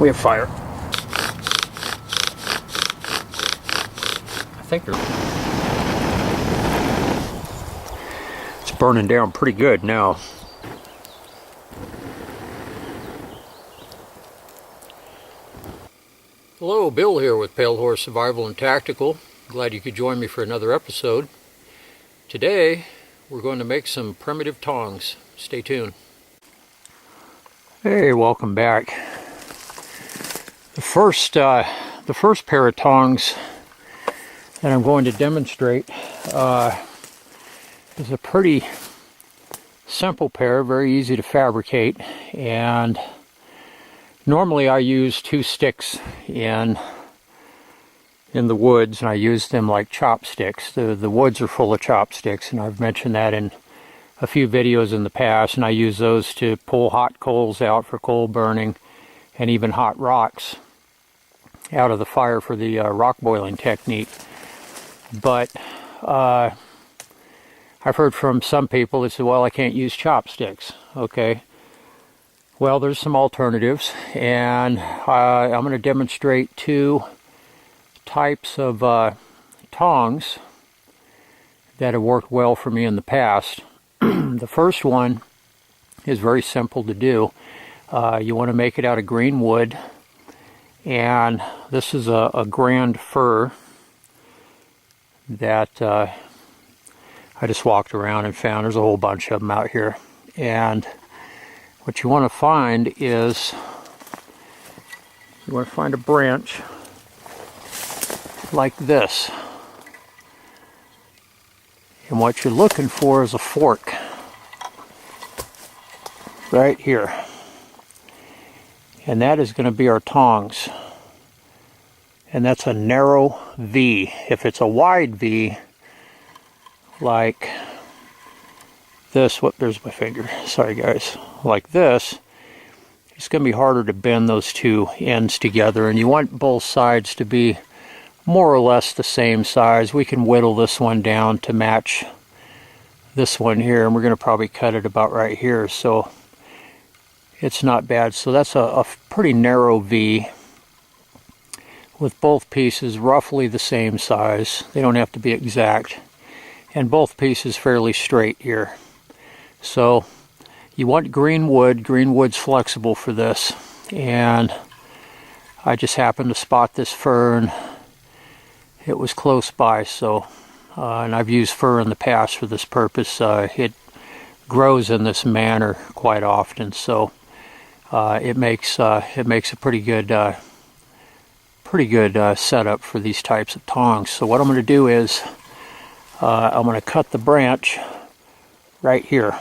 We have fire. I think it's burning down pretty good now. Hello, Bill here with Pale Horse Survival and Tactical. Glad you could join me for another episode. Today we're going to make some primitive tongs. Stay tuned. Hey, welcome back. The first pair of tongs that I'm going to demonstrate is a pretty simple pair, very easy to fabricate, and normally I use 2 sticks in the woods, and I use them like chopsticks. The woods are full of chopsticks, and I've mentioned that in a few videos in the past, and I use those to pull hot coals out for coal burning, and even hot rocks out of the fire for the rock boiling technique. But I've heard from some people that say, well, I can't use chopsticks. Okay, well, there's some alternatives, and I'm going to demonstrate 2 types of tongs that have worked well for me in the past. The first one is very simple to do. You want to make it out of green wood, and this is a grand fir that I just walked around and found. There's a whole bunch of them out here, and what you want to find is you want to find a branch like this, and what you're looking for is a fork right here, and that is going to be our tongs, and that's a narrow V. If it's a wide V like this, there's my finger, sorry guys, like this, it's going to be harder to bend those 2 ends together, and you want both sides to be more or less the same size. We can whittle this one down to match this one here, and we're going to probably cut it about right here, so it's not bad. So that's a pretty narrow V with both pieces roughly the same size. They don't have to be exact, and both pieces fairly straight here. So you want green wood. Green wood's flexible for this, and I just happened to spot this fir, and it was close by, so and I've used fir in the past for this purpose. It grows in this manner quite often, so it makes a pretty good setup for these types of tongs. So what I'm going to do is I'm going to cut the branch right here.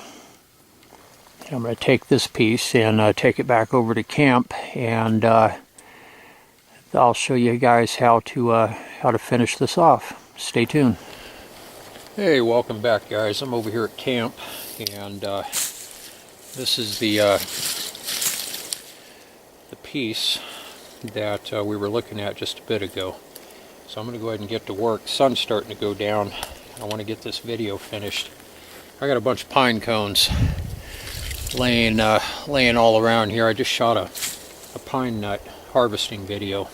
And I'm going to take this piece and take it back over to camp, and I'll show you guys how to finish this off. Stay tuned. Hey, welcome back, guys. I'm over here at camp, and this is the piece that we were looking at just a bit ago. So I'm going to go ahead and get to work. Sun's starting to go down. I want to get this video finished. I got a bunch of pine cones laying all around here. I just shot a pine nut harvesting video,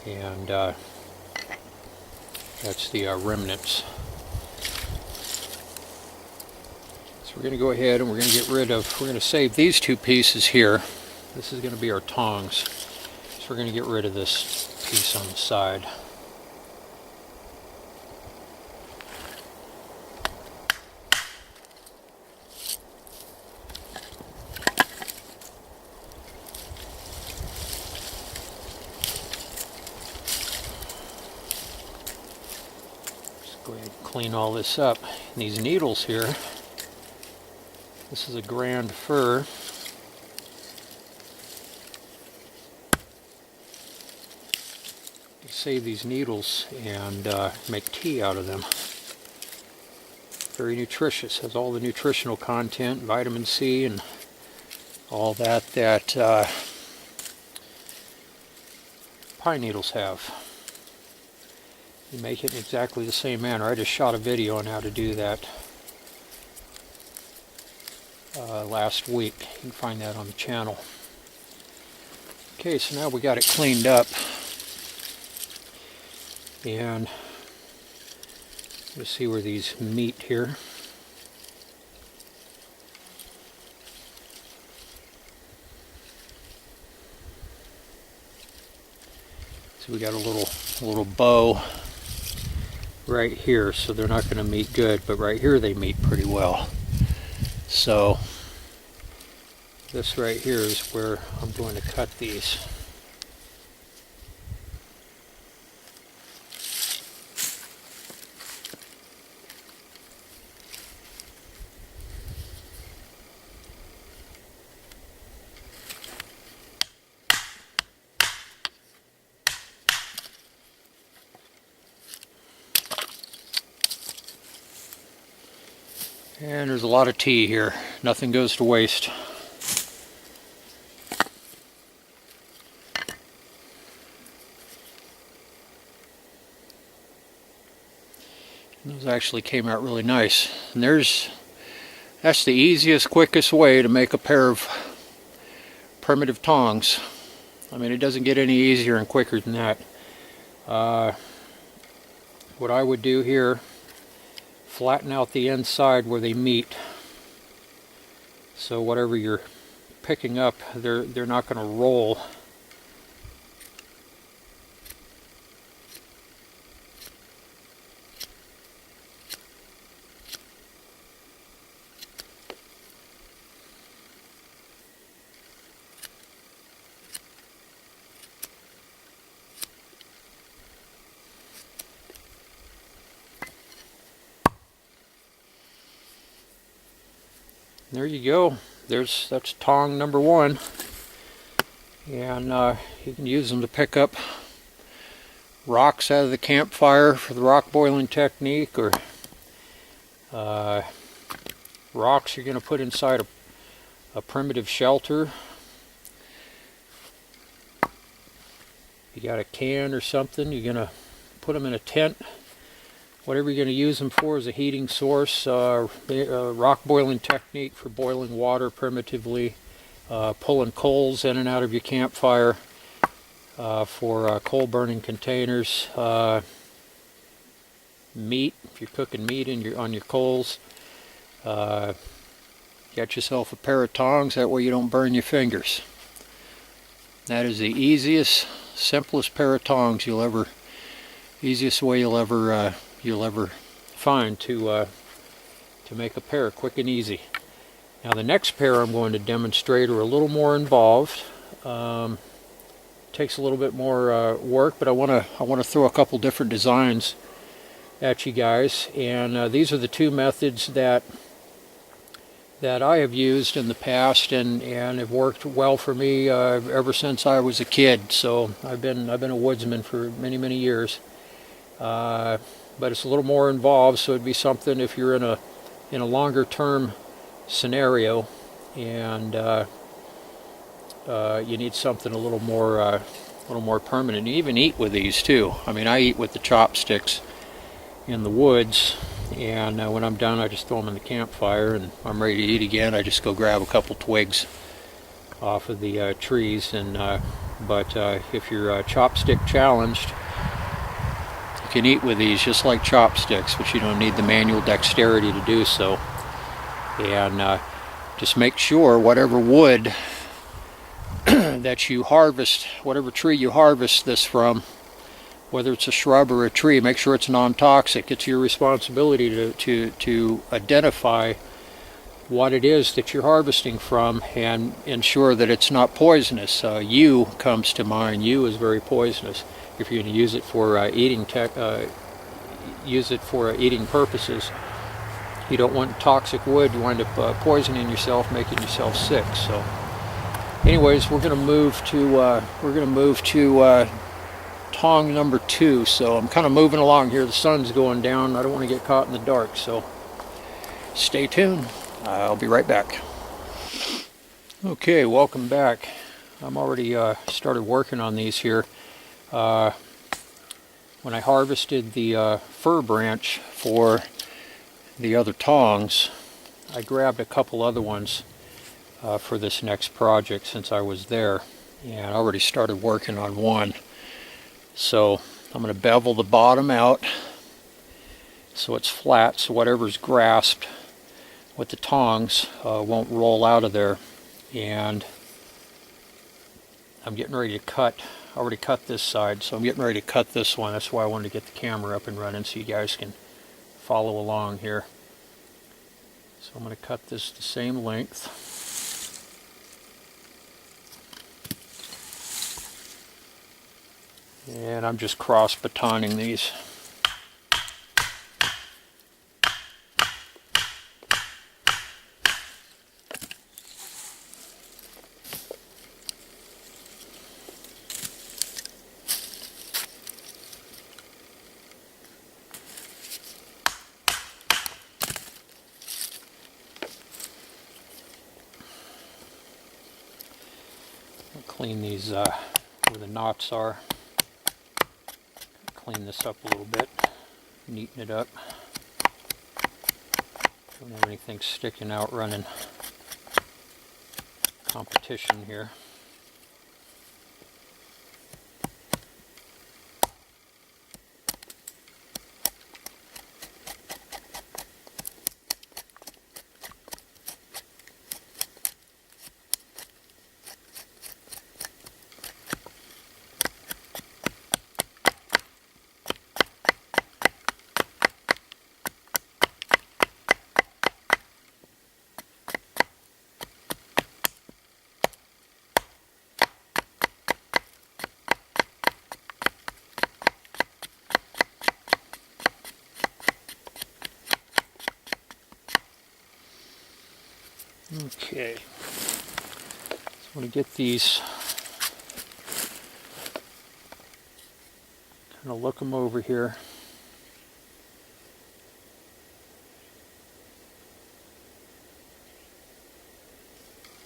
and that's the remnants. So we're going to go ahead and we're going to save these 2 pieces here. This is going to be our tongs. So we're going to get rid of this piece on the side. Go ahead and clean all this up. And these needles here, this is a grand fir. You save these needles and make tea out of them. Very nutritious, has all the nutritional content, vitamin C and all that pine needles have. You make it in exactly the same manner. I just shot a video on how to do that last week. You can find that on the channel. Okay, so now we got it cleaned up, and you see where these meet here. So we got a little bow right here, so they're not going to meet good, but right here they meet pretty well. So this right here is where I'm going to cut these. And there's a lot of tea here. Nothing goes to waste. And those actually came out really nice. And that's the easiest, quickest way to make a pair of primitive tongs. I mean, it doesn't get any easier and quicker than that. What I would do here, flatten out the inside where they meet, so whatever you're picking up, they're not going to roll. There you go. That's tong number one, and you can use them to pick up rocks out of the campfire for the rock boiling technique, or rocks you're going to put inside a primitive shelter. You got a can or something, you're going to put them in a tent. Whatever you're going to use them for as a heating source, rock boiling technique for boiling water primitively, pulling coals in and out of your campfire for coal burning containers, meat, if you're cooking meat on your coals. Get yourself a pair of tongs, that way you don't burn your fingers. That is the easiest, simplest pair of tongs easiest way you'll ever find to make a pair, quick and easy. Now the next pair I'm going to demonstrate are a little more involved. Takes a little bit more work, but I want to throw a couple different designs at you guys, and these are the two methods that I have used in the past and have worked well for me ever since I was a kid. So I've been a woodsman for many years. But it's a little more involved, so it'd be something if you're in a longer term scenario and you need something a little more permanent. You even eat with these too. I mean, I eat with the chopsticks in the woods, and when I'm done I just throw them in the campfire, and I'm ready to eat again. I just go grab a couple twigs off of the trees, and but if you're chopstick challenged, you can eat with these just like chopsticks, but you don't need the manual dexterity to do so. And just make sure whatever wood that you harvest, whatever tree you harvest this from, whether it's a shrub or a tree, make sure it's non-toxic. It's your responsibility to identify what it is that you're harvesting from and ensure that it's not poisonous. Yew comes to mind. Yew is very poisonous. If you're going to use it for eating purposes, you don't want toxic wood. You wind up poisoning yourself, making yourself sick. So, anyways, we're going to move to tong number 2. So I'm kind of moving along here. The sun's going down. I don't want to get caught in the dark. So stay tuned. I'll be right back. Okay, welcome back. I'm already started working on these here. When I harvested the fir branch for the other tongs, I grabbed a couple other ones for this next project since I was there. Yeah, I already started working on one. So I'm going to bevel the bottom out so it's flat, so whatever's grasped with the tongs won't roll out of there. And I'm getting ready to cut. I already cut this side, so I'm getting ready to cut this one. That's why I wanted to get the camera up and running so you guys can follow along here. So I'm going to cut this the same length. And I'm just cross batoning these. I'll clean these where the knots are. Clean this up a little bit, neaten it up. Don't have anything sticking out running competition here. Okay, so I'm going to get these, kind of look them over here.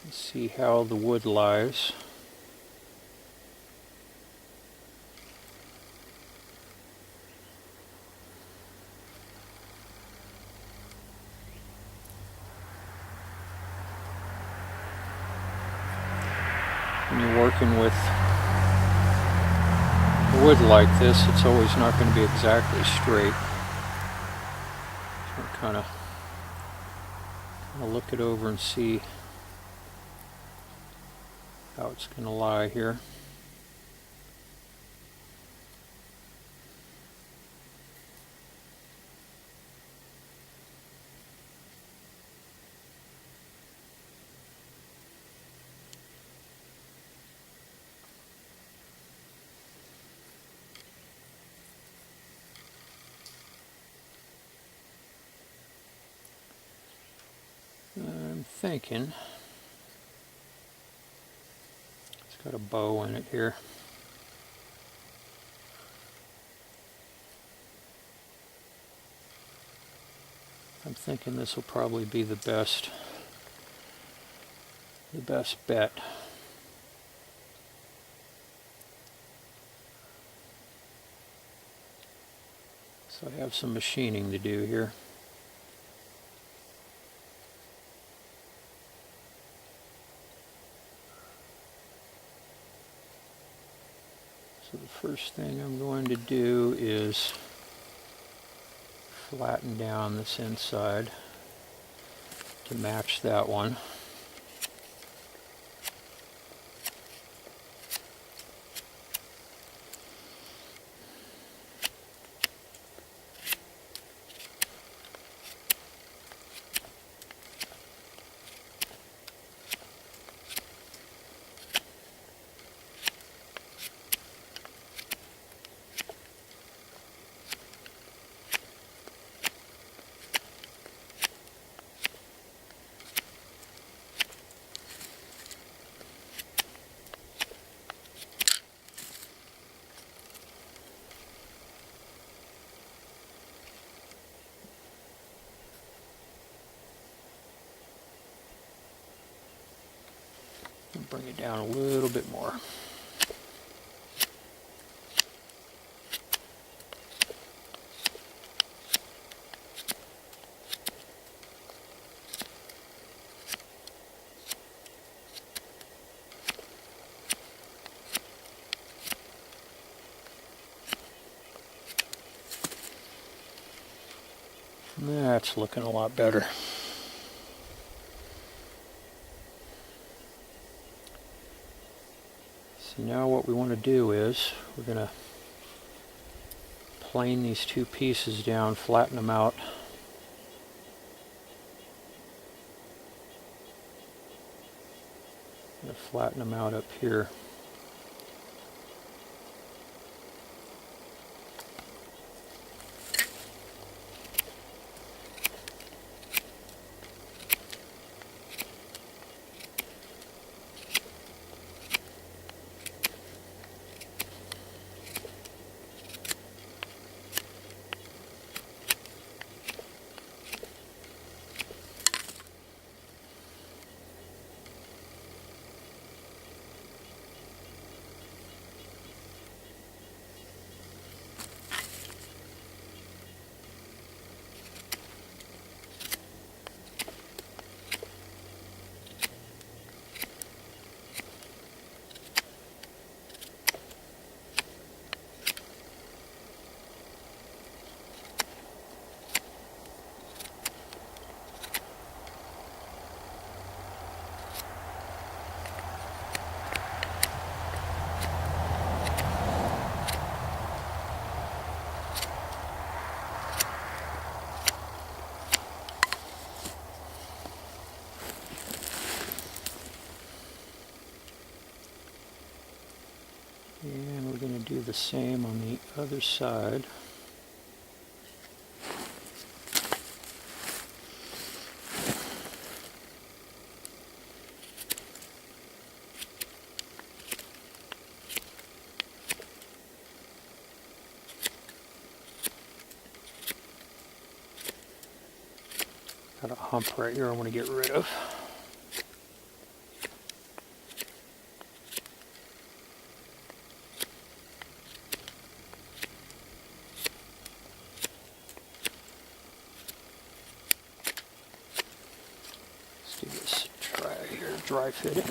And see how the wood lies. When you're working with wood like this, it's always not going to be exactly straight. So kind of look it over and see how it's going to lie here. I'm thinking it's got a bow in it here. I'm thinking this will probably be the best bet. So I have some machining to do here. So the first thing I'm going to do is flatten down this inside to match that one. Bring it down a little bit more. That's looking a lot better. So now what we want to do is we're going to plane these two pieces down, flatten them out. I'm going to flatten them out up here. And we're going to do the same on the other side. Got a hump right here I want to get rid of. Let's do this try here, dry fit it.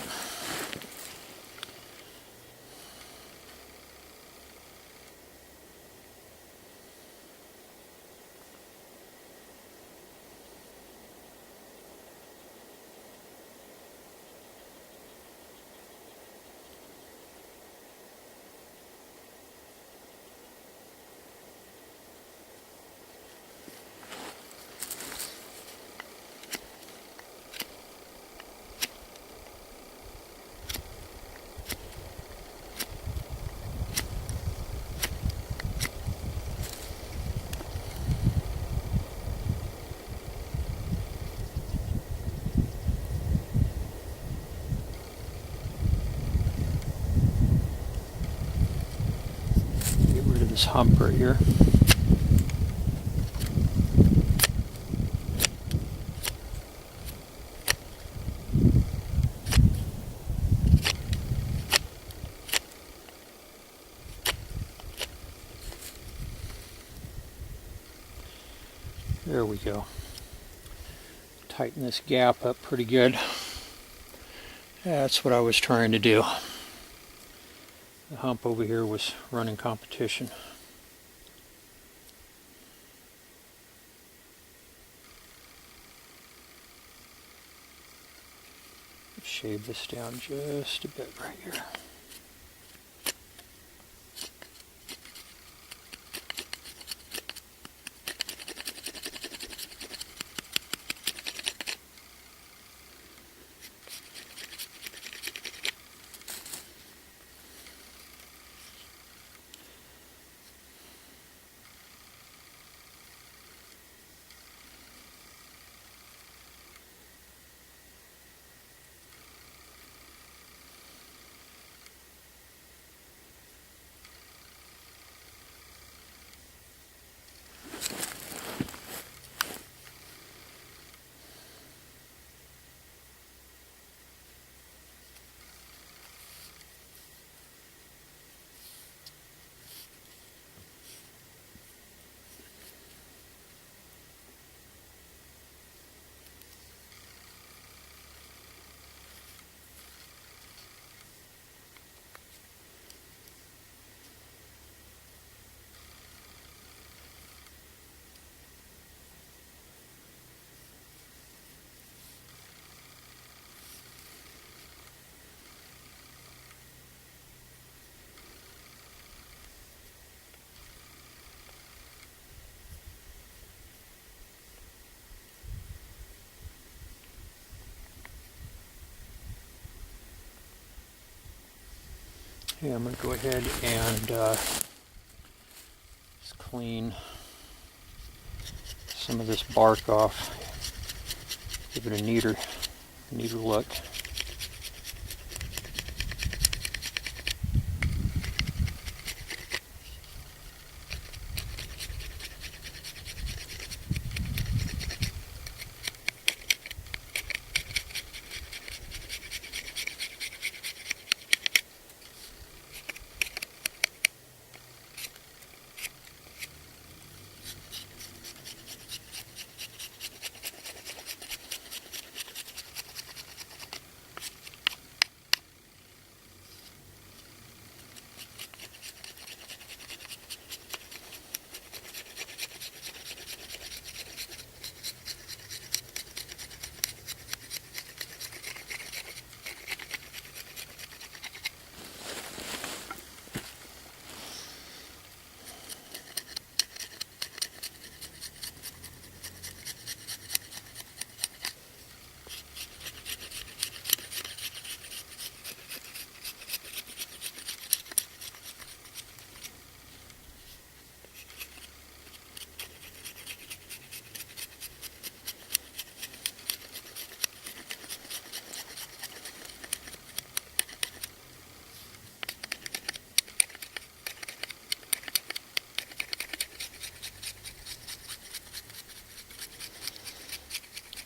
Get rid of this hump right here. There we go. Tighten this gap up pretty good. That's what I was trying to do. The hump over here was running competition. Shave this down just a bit right here. Okay, I'm going to go ahead and just clean some of this bark off, give it a neater look.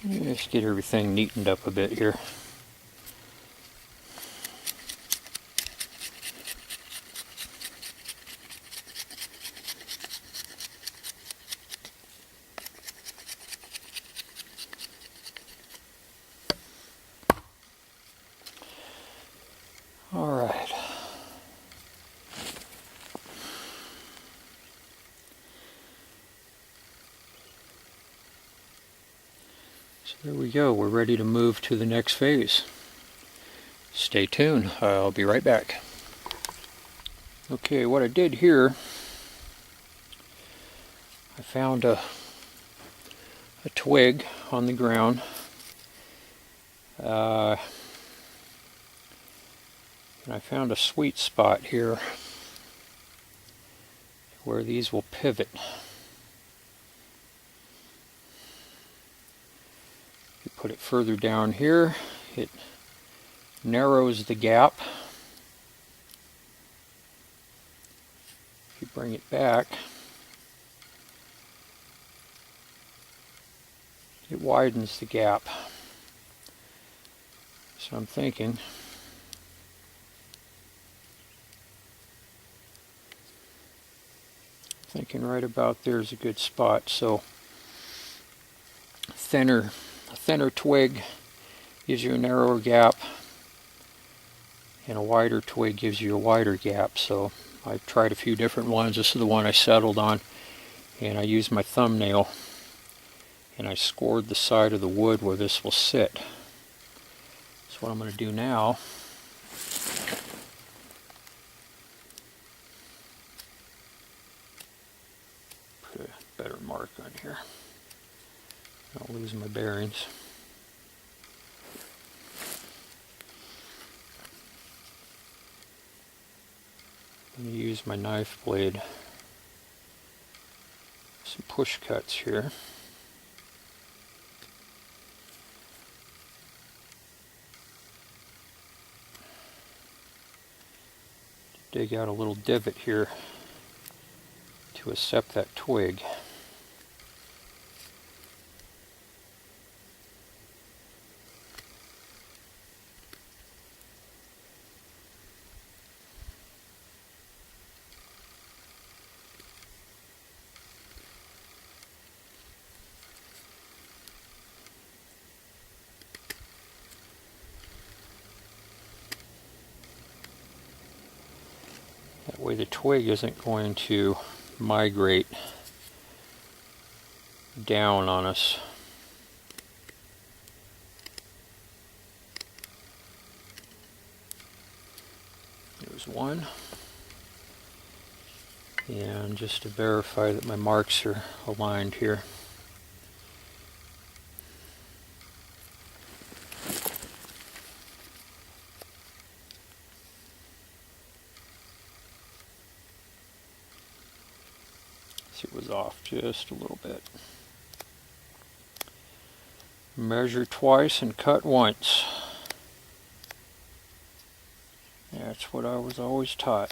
Just get everything neatened up a bit here. All right. So there we go. We're ready to move to the next phase. Stay tuned. I'll be right back. Okay, what I did here, I found a twig on the ground. And I found a sweet spot here where these will pivot. You put it further down here, it narrows the gap. If you bring it back, it widens the gap. So I'm thinking right about there is a good spot. So a thinner twig gives you a narrower gap, and a wider twig gives you a wider gap. So I've tried a few different ones. This is the one I settled on, and I used my thumbnail and I scored the side of the wood where this will sit. So what I'm going to do now, put a better mark on here. I'll lose my bearings. I'm going to use my knife blade. Some push cuts here. Dig out a little divot here to accept that twig. That way the twig isn't going to migrate down on us. There's one. And just to verify that my marks are aligned here. See, it was off just a little bit. Measure twice and cut once. That's what I was always taught.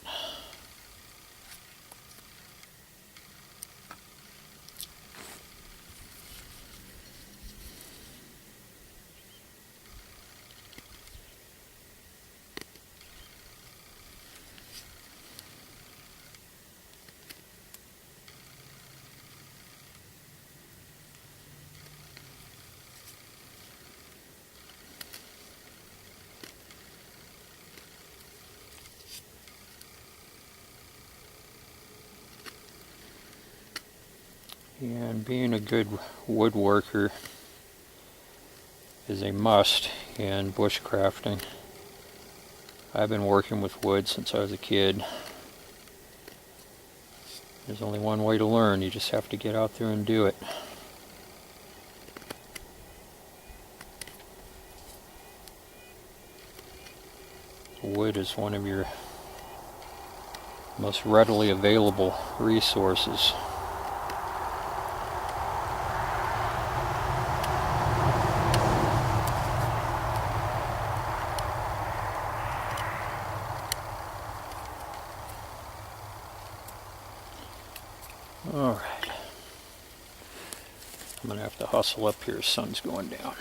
And being a good woodworker is a must in bushcrafting. I've been working with wood since I was a kid. There's only one way to learn. You just have to get out there and do it. Wood is one of your most readily available resources. Alright. I'm going to have to hustle up here. Sun's going down.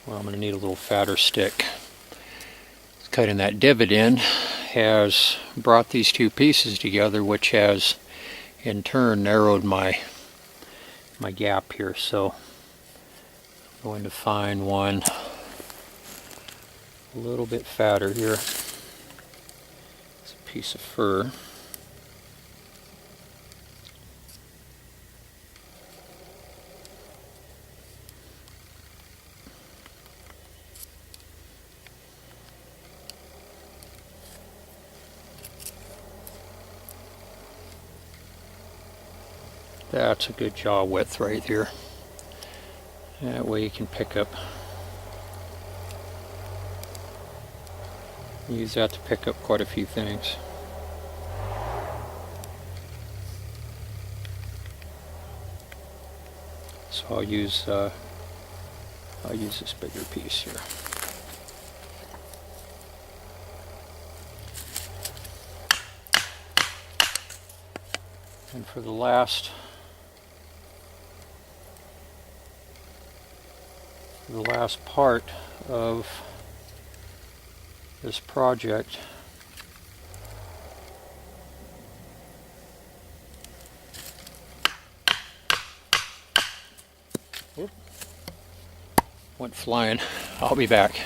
Well, I'm going to need a little fatter stick. Cutting that divot in has brought these two pieces together, which has in turn narrowed my gap here. So I'm going to find one a little bit fatter here. It's a piece of fir. That's a good jaw width right here. That way you can pick up, use that to pick up quite a few things. So I'll use this bigger piece here. And for the last part of this project, went flying. I'll be back.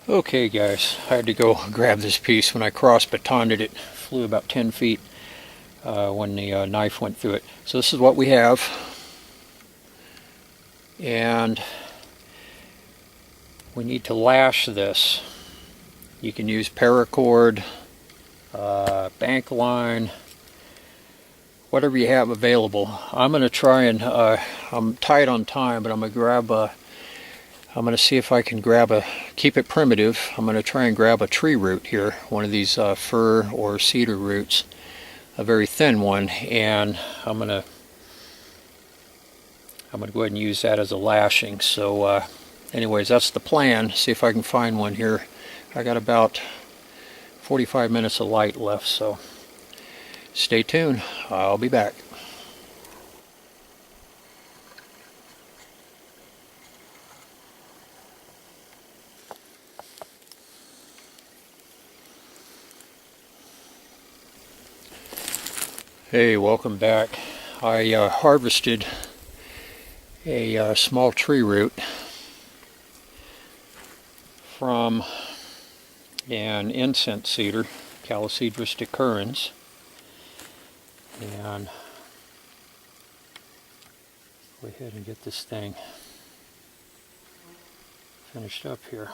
Okay guys, I had to go grab this piece. When I cross-batoned it, it flew about 10 feet when the knife went through it. So this is what we have. And we need to lash this. You can use paracord, bank line, whatever you have available. I'm going to try and, I'm tight on time, but I'm going to grab I'm going to see if I can keep it primitive. I'm going to try and grab a tree root here, one of these fir or cedar roots, a very thin one, and I'm going to go ahead and use that as a lashing. So anyways, that's the plan. See if I can find one here. I got about 45 minutes of light left, so stay tuned. I'll be back. Hey, welcome back. I harvested a small tree root from an incense cedar, Caliscedrus decurrens, and go ahead and get this thing finished up here.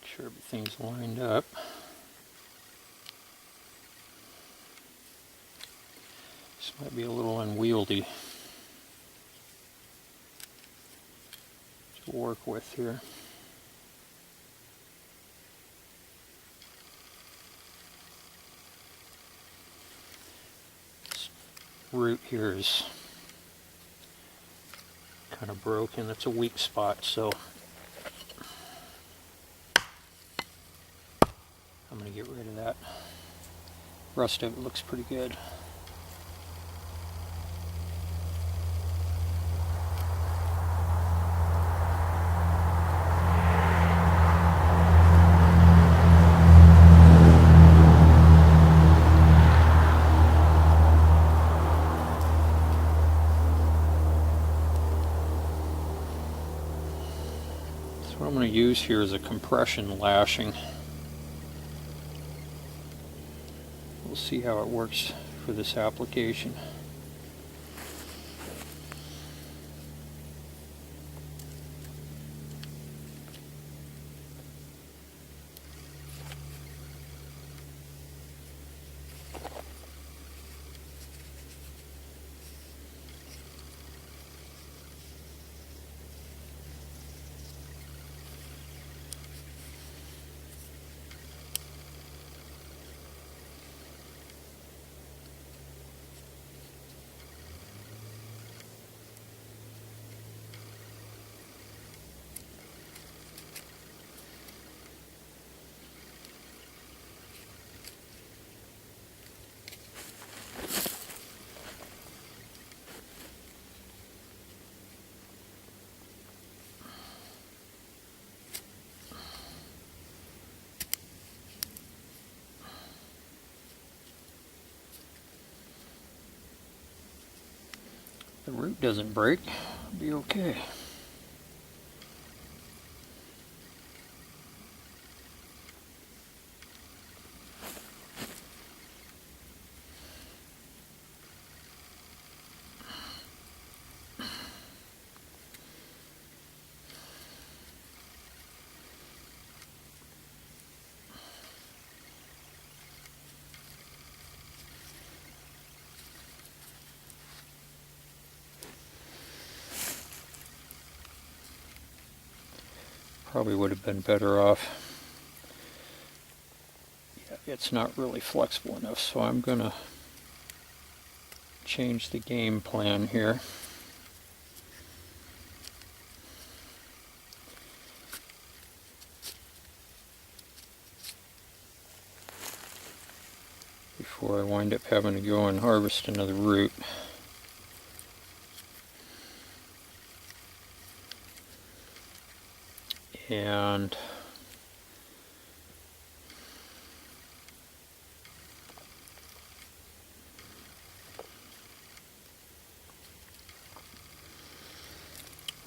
Make sure everything's lined up. Might be a little unwieldy to work with here. This root here is kind of broken. That's a weak spot, so I'm going to get rid of that. The rest of it looks pretty good. So what I'm going to use here is a compression lashing. We'll see how it works for this application. The root doesn't break, it'll be okay. Probably would have been better off. Yeah, it's not really flexible enough, so I'm gonna change the game plan here. Before I wind up having to go and harvest another root. And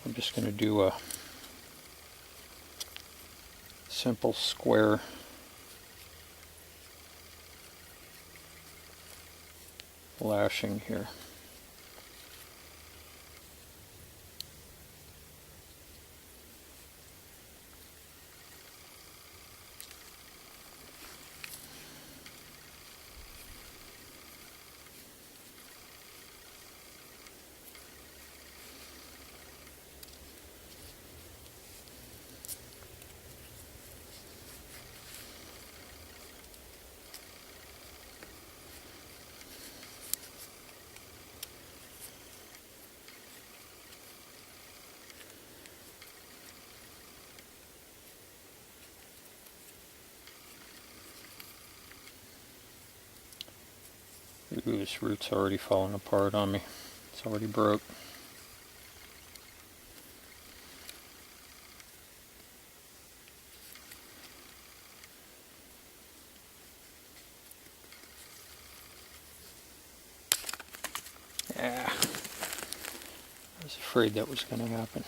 I'm just going to do a simple square lashing here. Ooh, this root's already falling apart on me. It's already broke. Yeah, I was afraid that was going to happen.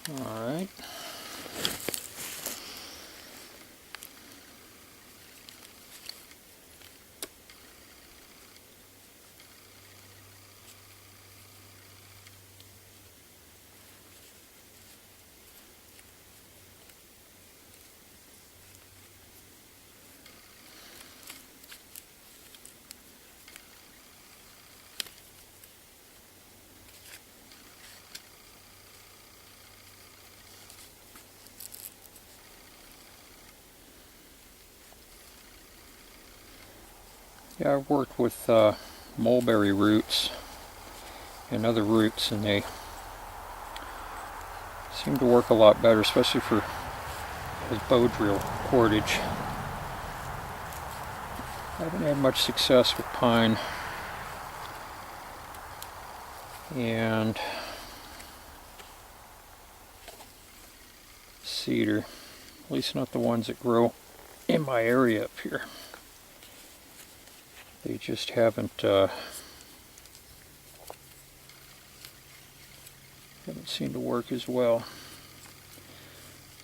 All right. Yeah, I've worked with mulberry roots and other roots, and they seem to work a lot better, especially for as bow drill cordage. I haven't had much success with pine and cedar, at least not the ones that grow in my area up here. They just haven't seemed to work as well.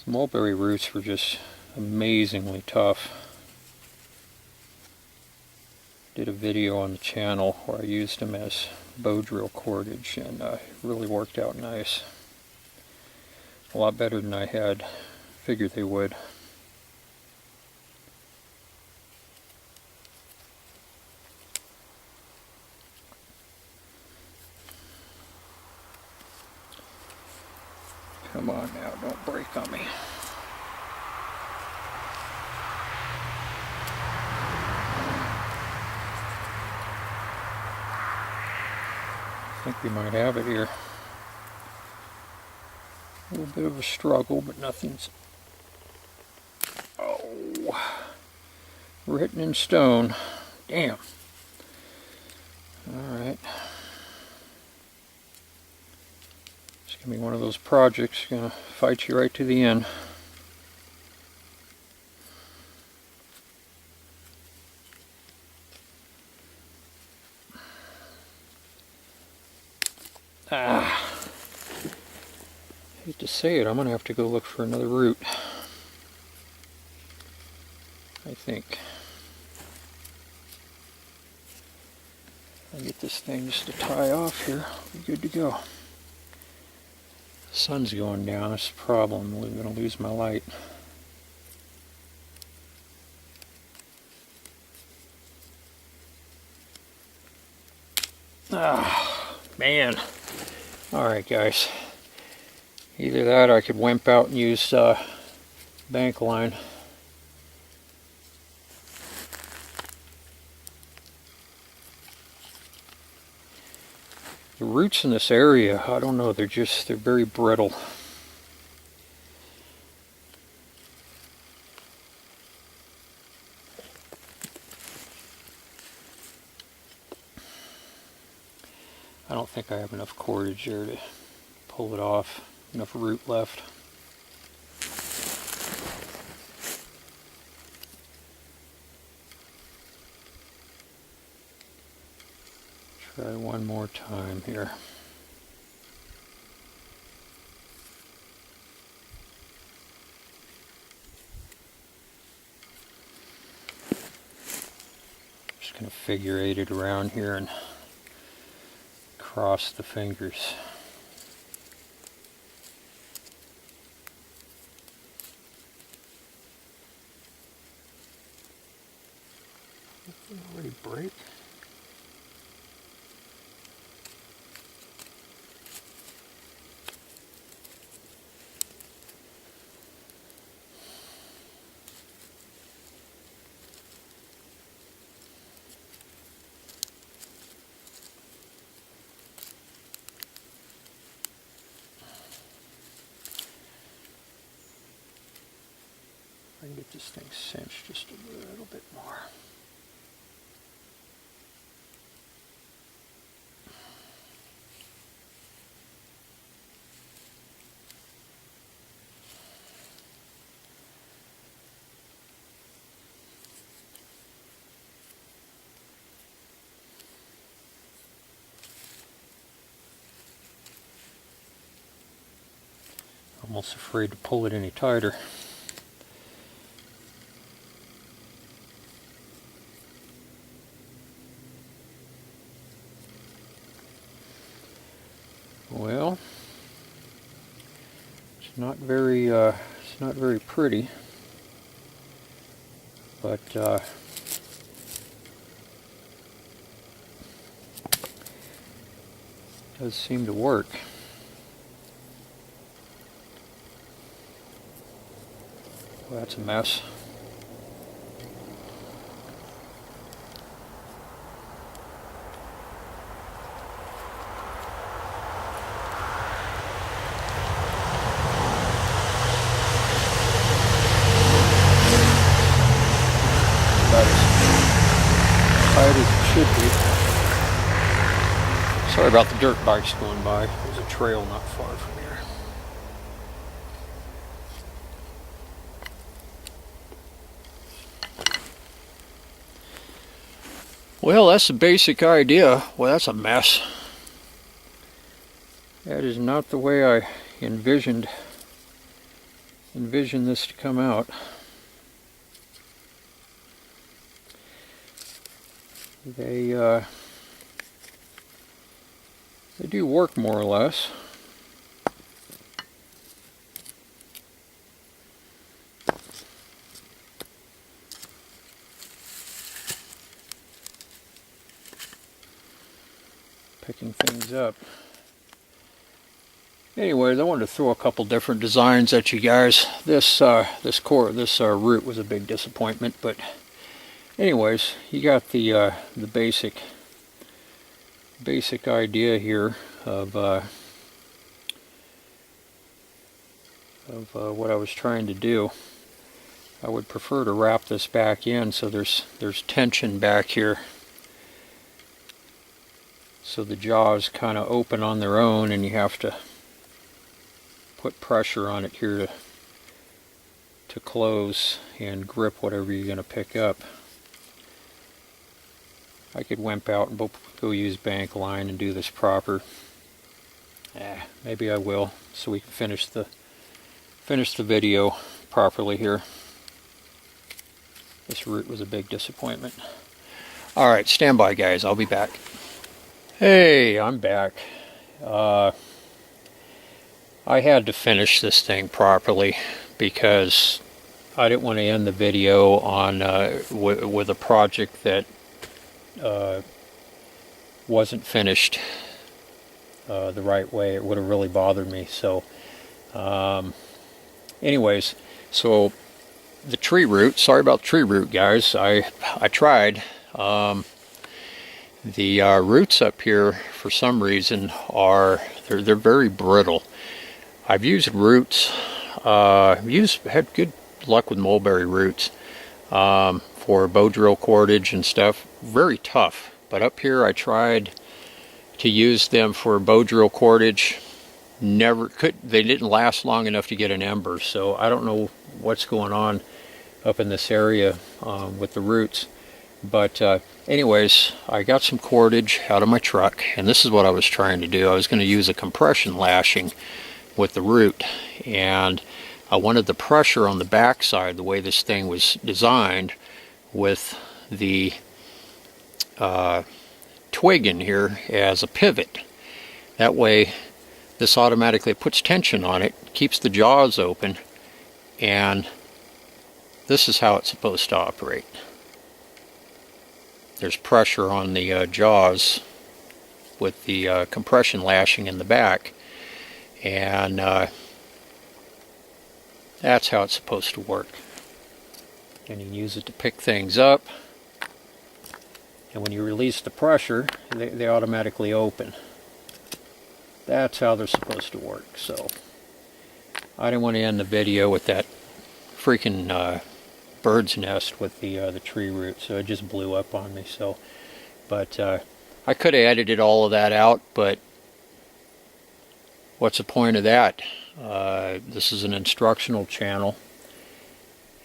The mulberry roots were just amazingly tough. Did a video on the channel where I used them as bow drill cordage, and it really worked out nice. A lot better than I had figured they would. Come on now, don't break on me. I think we might have it here. A little bit of a struggle, but nothing's... Oh, written in stone. Damn. Alright. It's going to be one of those projects going to fight you right to the end. Hate to say it, I'm going to have to go look for another root. I think. I'll get this thing just to tie off here. We're good to go. The sun's going down, that's the problem. I'm going to lose my light. Ah, man. Alright guys. Either that or I could wimp out and use bank line. The roots in this area, I don't know, they're very brittle. I don't think I have enough cordage there to pull it off. Enough root left. Try one more time here. Just going to figure eight it around here and cross the fingers. Already break. I can get this thing cinched just a little bit more. Almost afraid to pull it any tighter. Well, it's not very pretty, but does seem to work. Well, that's a mess. should be. Sorry about the dirt bikes going by. There's a trail not far from here. Well, that's the basic idea. Well, that's a mess. That is not the way I envisioned this to come out. They do work more or less. Picking things up. Anyways, I wanted to throw a couple different designs at you guys. This root was a big disappointment, but anyways, you got the basic idea here of what I was trying to do. I would prefer to wrap this back in so there's tension back here, so the jaws kind of open on their own, and you have to put pressure on it here to close and grip whatever you're going to pick up. I could wimp out and go use bank line and do this proper. Maybe I will, so we can finish the video properly here. This root was a big disappointment. Alright, stand by guys, I'll be back. Hey, I'm back. I had to finish this thing properly because I didn't want to end the video on with a project that wasn't finished the right way. It would have really bothered me. So anyways, so the tree root, sorry about the tree root guys, I tried. The roots up here for some reason they're very brittle. I've used roots, had good luck with mulberry roots for bow drill cordage and stuff. Very tough, but up here I tried to use them for bow drill cordage. They didn't last long enough to get an ember, so I don't know what's going on up in this area with the roots. But anyways, I got some cordage out of my truck, and this is what I was trying to do. I was going to use a compression lashing with the root, and I wanted the pressure on the back side the way this thing was designed with the twig in here as a pivot. That way this automatically puts tension on it, keeps the jaws open, and this is how it's supposed to operate. There's pressure on the jaws with the compression lashing in the back, and that's how it's supposed to work. And you use it to pick things up, and when you release the pressure, they automatically open. That's how they're supposed to work. So I didn't want to end the video with that freaking bird's nest with the tree root, so it just blew up on me. So, but I could have edited all of that out, but what's the point of that? This is an instructional channel,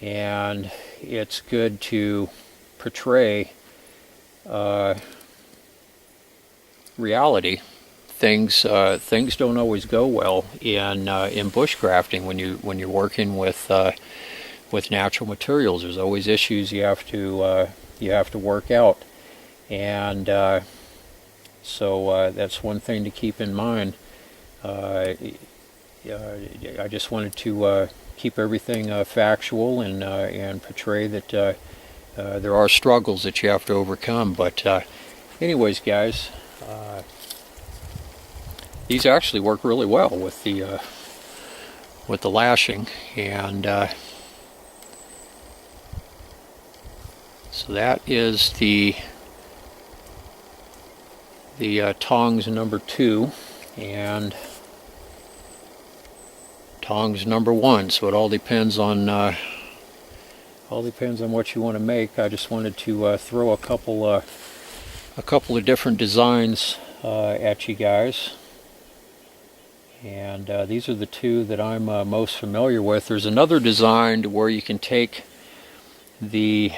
and it's good to portray reality. Things don't always go well in bushcrafting when you're working with natural materials. There's always issues you have to work out, and so that's one thing to keep in mind. I just wanted to keep everything factual and portray that there are struggles that you have to overcome. But anyways, guys, these actually work really well with the lashing, and so that is the tongs number 2 and tongs number 1. So it all depends on what you want to make. I just wanted to throw a couple a couple of different designs at you guys. And these are the two that I'm most familiar with. There's another design to where you can take a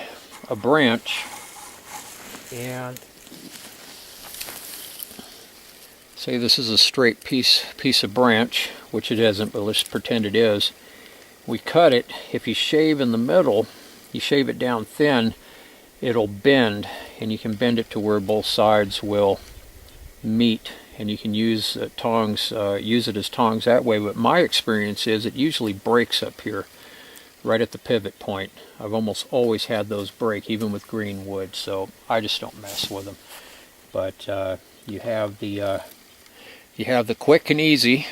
branch and say this is a straight piece of branch, which it isn't, but let's pretend it is. We cut it. If you shave in the middle, you shave it down thin, it'll bend, and you can bend it to where both sides will meet, and you can use tongs, use it as tongs that way. But my experience is it usually breaks up here, right at the pivot point. I've almost always had those break, even with green wood, so I just don't mess with them. But you have the quick and easy,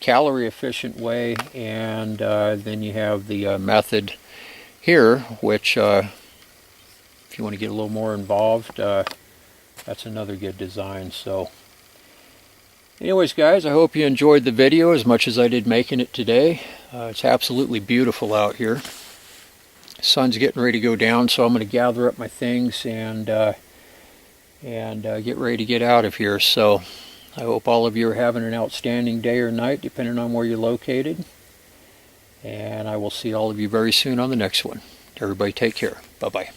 calorie efficient way, and then you have the method here, which if you want to get a little more involved, that's another good design. So anyways guys, I hope you enjoyed the video as much as I did making it today. It's absolutely beautiful out here. Sun's getting ready to go down, so I'm going to gather up my things and get ready to get out of here. So I hope all of you are having an outstanding day or night, depending on where you're located. And I will see all of you very soon on the next one. Everybody take care. Bye-bye.